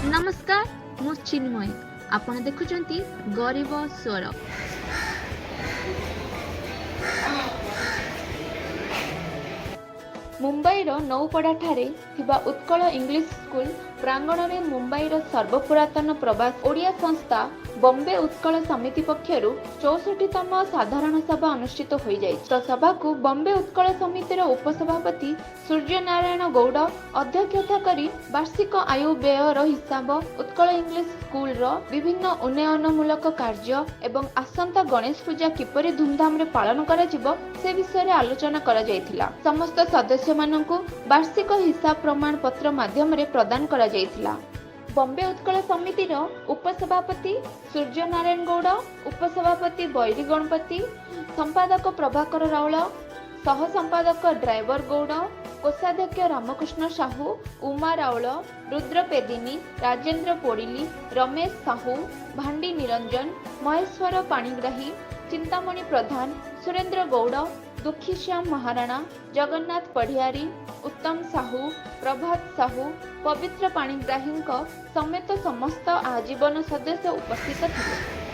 नमस्कार मु चिन्मय आपण देखुचंती गरीब स्वर। मुंबईर नौपड़ा ठारे थिबा उत्कल इंग्लिश स्कूल प्रांगण में मुंबईर सर्वपुरातन प्रवास ओडिया संस्था बॉम्बे उत्कल समिति पक्षरु 64तम साधारण सभा अनुष्ठित होई जाय। सभा को बॉम्बे उत्कल समितिर उपसभापति सूर्य नारायण गौड़ अध्यक्षता करी वार्षिक आयु व्ययर हिसाब उत्कल इंग्लिश स्कूल रो विभिन्न उन्नयनमूलक कार्य एवं आसंता गणेश पूजा किपरि धूमधाम रे पालन करा जिवो से विषय आलोचना करा जायथिला। समस्त सदस्य माननकु वार्षिक हिसाब प्रमाण पत्र माध्यम रे प्रदान करा जायथिला। बॉम्बे उत्कल समितिर उपसभापति सूर्य नारायण गौड़, उपसभापति बैरी गणपति, संपादक प्रभाकर राउल, सह संपादक ड्राइवर गौड़, कोषाध्यक्ष रामकृष्ण साहू, उमा राउल, रुद्र पेदिनी, राजेंद्र पोडिली, रमेश साहू, भांडी निरंजन, महेश्वर पाणिग्राही, चिंतामणि प्रधान, सुरेंद्र गौड़, दुखीश्याम महाराणा, जगन्नाथ पढ़ियारी, उत्तम साहू, प्रभात साहू, पवित्र पाणिग्राही समेत समस्त आजीवन सदस्य उपस्थित थे।